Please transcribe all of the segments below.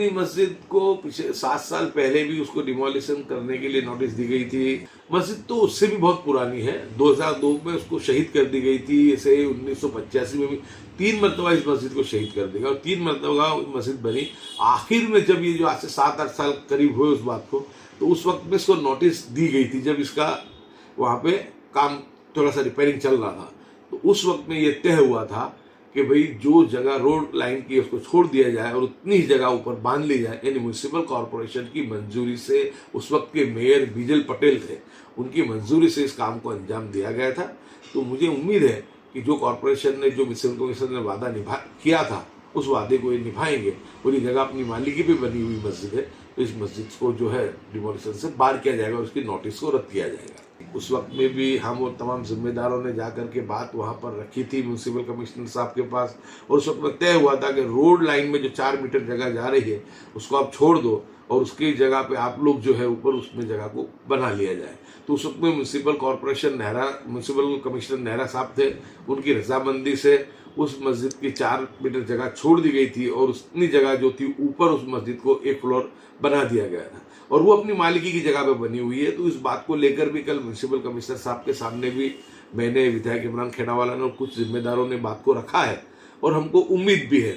मदनी मस्जिद को पिछले 7 साल पहले भी उसको डिमोलिशन करने के लिए नोटिस दी गई थी। मस्जिद तो उससे भी बहुत पुरानी है, 2002 में उसको शहीद कर दी गई थी। ऐसे 1985 में भी 3 मरतबा इस मस्जिद को शहीद कर दिया और 3 मरतबा मस्जिद बनी। आखिर में जब ये जो आज से 7-8 साल करीब हुए उस बात को, तो उस वक्त में इसको नोटिस दी गई थी जब इसका वहाँ पे काम थोड़ा सा रिपेयरिंग चल रहा था। तो उस वक्त में ये तय हुआ था कि भाई जो जगह रोड लाइन की उसको छोड़ दिया जाए और उतनी ही जगह ऊपर बांध ली जाए। यानी म्यूनिसिपल कॉरपोरेशन की मंजूरी से, उस वक्त के मेयर बीजल पटेल थे, उनकी मंजूरी से इस काम को अंजाम दिया गया था। तो मुझे उम्मीद है कि जो कॉरपोरेशन ने, जो म्यूनिसिपल कमीशन ने वादा किया था, उस वादे को ये निभाएंगे और ये जगह अपनी मालिकी पे बनी हुई मस्जिद है, तो इस मस्जिद को जो है डिमोलिशन से बाहर किया जाएगा और उसकी नोटिस को रद्द किया जाएगा। उस वक्त में भी हम और तमाम जिम्मेदारों ने जाकर के बात वहाँ पर रखी थी म्यूनिसिपल कमिश्नर साहब के पास, और उस वक्त में तय हुआ था कि रोड लाइन में जो 4 मीटर जगह जा रही है उसको आप छोड़ दो और उसकी जगह पे आप लोग जो है ऊपर उसमें जगह को बना लिया जाए। तो उस वक्त में म्यूनिसिपल कमिश्नर नेहरा साहब थे, उनकी रजामंदी से उस मस्जिद की 4 मीटर जगह छोड़ दी गई थी और उतनी जगह जो थी ऊपर उस मस्जिद को 1 फ्लोर बना दिया गया था और वो अपनी मालिकी की जगह पे बनी हुई है। तो इस बात को लेकर भी कल म्यूनिसिपल कमिश्नर साहब के सामने भी मैंने, विधायक इमरान खेड़ावाला ने और कुछ जिम्मेदारों ने बात को रखा है और हमको उम्मीद भी है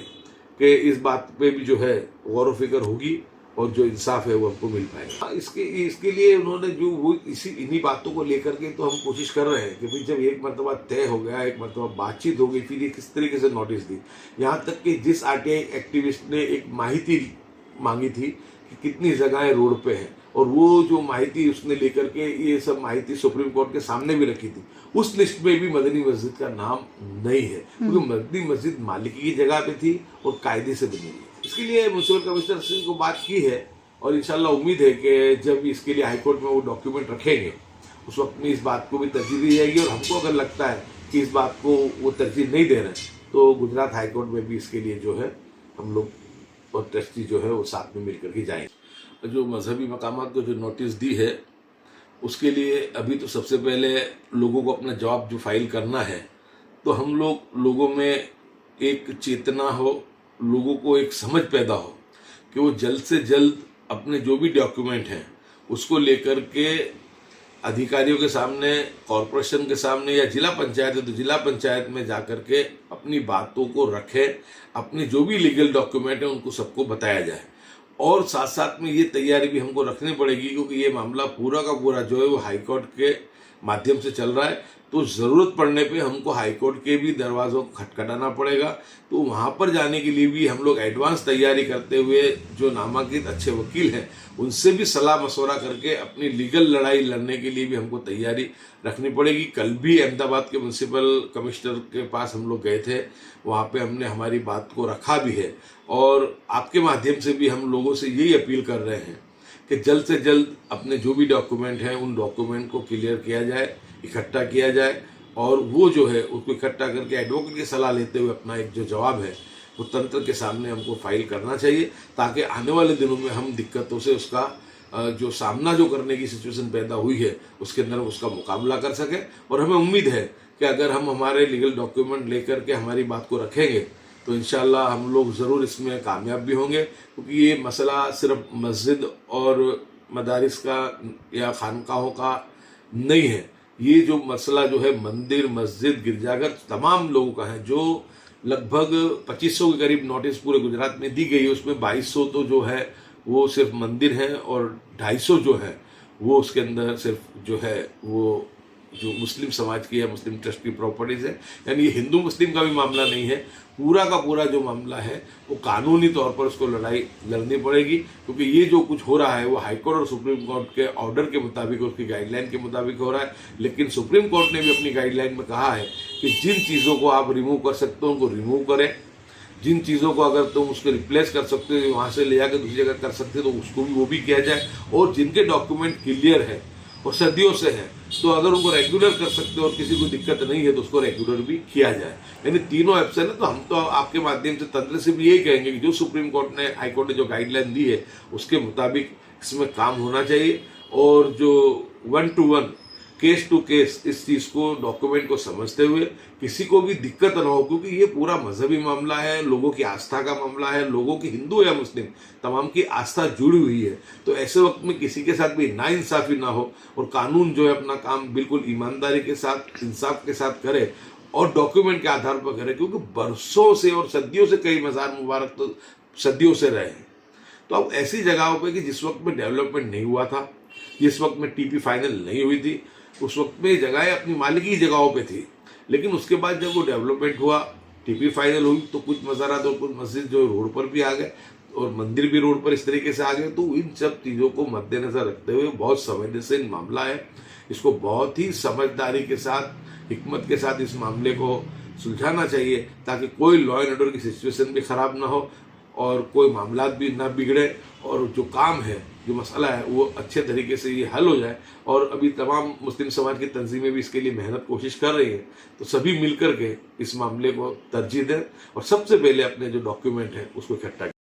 कि इस बात पे भी जो है गौर व फिक्र होगी और जो इंसाफ है वो हमको मिल पाएगा। इसके लिए उन्होंने जो वो इन्हीं बातों को लेकर के तो हम कोशिश कर रहे हैं कि भाई जब एक मरतबा तय हो गया, एक मरतबा बातचीत हो गई, फिर ये किस तरीके से नोटिस दी। यहाँ तक कि जिस आरटीआई एक्टिविस्ट ने एक माहिती मांगी थी कि कितनी जगहें रोड पे हैं, और वो जो माहिती उसने लेकर के ये सब माहिती सुप्रीम कोर्ट के सामने भी रखी थी, उस लिस्ट में भी मदनी मस्जिद का नाम नहीं है, क्योंकि मदनी मस्जिद मालिकी की जगह पे थी और कायदे से बनी हुई। इसके लिए म्यूनिसिपल कमिश्नर से को बात की है और इंशाल्लाह उम्मीद है कि जब इसके लिए हाईकोर्ट में वो डॉक्यूमेंट रखेंगे उस वक्त में इस बात को भी तरजीह दी जाएगी। और हमको अगर लगता है कि इस बात को वो तरजीह नहीं दे रहे हैं तो गुजरात हाईकोर्ट में भी इसके लिए जो है हम लोग और ट्रस्टी जो है वो साथ में मिलकर के जाएंगे। जो मजहबी मकामात को जो नोटिस दी है उसके लिए अभी तो सबसे पहले लोगों को अपना जवाब जो फाइल करना है, तो हम लोगों में एक चेतना हो, लोगों को एक समझ पैदा हो कि वो जल्द से जल्द अपने जो भी डॉक्यूमेंट हैं उसको लेकर के अधिकारियों के सामने, कॉरपोरेशन के सामने या जिला पंचायत है तो जिला पंचायत में जाकर के अपनी बातों को रखें। अपने जो भी लीगल डॉक्यूमेंट हैं उनको सबको बताया जाए और साथ साथ में ये तैयारी भी हमको रखनी पड़ेगी क्योंकि ये मामला पूरा का पूरा जो है वो हाईकोर्ट के माध्यम से चल रहा है। तो ज़रूरत पड़ने पे हमको हाईकोर्ट के भी दरवाज़ों को खटखटाना पड़ेगा। तो वहाँ पर जाने के लिए भी हम लोग एडवांस तैयारी करते हुए जो नामांकित अच्छे वकील हैं उनसे भी सलाह मशवरा करके अपनी लीगल लड़ाई लड़ने के लिए भी हमको तैयारी रखनी पड़ेगी। कल भी अहमदाबाद के म्यूनिसिपल कमिश्नर के पास हम लोग गए थे, वहाँ पे हमने हमारी बात को रखा भी है और आपके माध्यम से भी हम लोगों से यही अपील कर रहे हैं कि जल्द से जल्द अपने जो भी डॉक्यूमेंट हैं उन डॉक्यूमेंट को क्लियर किया जाए, इकट्ठा किया जाए और वो जो है उसको इकट्ठा करके एडवोकेट की सलाह लेते हुए अपना एक जो जवाब है वो तंत्र के सामने हमको फाइल करना चाहिए ताकि आने वाले दिनों में हम दिक्कतों से उसका जो सामना जो करने की सिचुएशन पैदा हुई है उसके अंदर उसका मुकाबला कर सकें। और हमें उम्मीद है कि अगर हम हमारे लीगल डॉक्यूमेंट लेकर के हमारी बात को रखेंगे तो इंशाल्लाह हम लोग ज़रूर इसमें कामयाब भी होंगे, क्योंकि ये मसला सिर्फ मस्जिद और मदारिस का या खानकाहों का नहीं है। ये जो मसला जो है मंदिर, मस्जिद, गिरजाघर तमाम लोगों का है। जो लगभग 2500 के करीब नोटिस पूरे गुजरात में दी गई है, उसमें 2200 तो जो है वो सिर्फ मंदिर हैं और 250 जो है वो उसके अंदर सिर्फ जो है वो जो मुस्लिम समाज की या मुस्लिम ट्रस्ट की प्रॉपर्टीज़ है। यानी ये हिंदू मुस्लिम का भी मामला नहीं है, पूरा का पूरा जो मामला है वो कानूनी तौर पर उसको लड़ाई लड़नी पड़ेगी, क्योंकि ये जो कुछ हो रहा है वो हाईकोर्ट और सुप्रीम कोर्ट के ऑर्डर के मुताबिक, उसकी गाइडलाइन के मुताबिक हो रहा है। लेकिन सुप्रीम कोर्ट ने भी अपनी गाइडलाइन में कहा है कि जिन चीज़ों को आप रिमूव कर सकते हो उनको रिमूव करें, जिन चीज़ों को अगर तुम उसको रिप्लेस कर सकते हो, वहाँ से ले जाकर दूसरी जगह कर सकते हो तो उसको भी वो भी किया जाए। और जिनके डॉक्यूमेंट क्लियर है और सदियों से है तो अगर उनको रेगुलर कर सकते हो और किसी को दिक्कत नहीं है तो उसको रेगुलर भी किया जाए। यानी तीनों ऑप्शन है। तो हम तो आपके माध्यम से तंत्र से भी यही कहेंगे कि जो सुप्रीम कोर्ट ने, हाई कोर्ट ने जो गाइडलाइन दी है उसके मुताबिक इसमें काम होना चाहिए और जो 1 to 1 केस टू केस इस चीज को, डॉक्यूमेंट को समझते हुए किसी को भी दिक्कत ना हो, क्योंकि ये पूरा मजहबी मामला है, लोगों की आस्था का मामला है, लोगों की, हिंदू या मुस्लिम, तमाम की आस्था जुड़ी हुई है। तो ऐसे वक्त में किसी के साथ भी नाइंसाफी ना हो और कानून जो है अपना काम बिल्कुल ईमानदारी के साथ, इंसाफ के साथ करे और डॉक्यूमेंट के आधार पर करे, क्योंकि बरसों से और सदियों से कई मजार मुबारक तो सदियों से रहे हैं। तो अब ऐसी जगहों पे कि जिस वक्त में डेवलपमेंट नहीं हुआ था, जिस वक्त में टीपी फाइनल नहीं हुई थी, उस वक्त में जगहें अपनी मालिकी जगहों पे थी। लेकिन उसके बाद जब वो डेवलपमेंट हुआ, टीपी फाइनल हुई, तो कुछ मज़ारात और कुछ मस्जिद जो रोड पर भी आ गए और मंदिर भी रोड पर इस तरीके से आ गए। तो इन सब चीज़ों को मद्देनजर रखते हुए बहुत संवेदनशील मामला है, इसको बहुत ही समझदारी के साथ, हिकमत के साथ इस मामले को सुलझाना चाहिए, ताकि कोई लॉ एंड ऑर्डर की सिचुएशन भी खराब ना हो और कोई मामला भी ना बिगड़े और जो काम है, जो मसला है, वो अच्छे तरीके से ये हल हो जाए। और अभी तमाम मुस्लिम समाज की तंजीमें भी इसके लिए मेहनत कोशिश कर रही हैं। तो सभी मिलकर के इस मामले को तरजीह दें और सबसे पहले अपने जो डॉक्यूमेंट है उसको इकट्ठा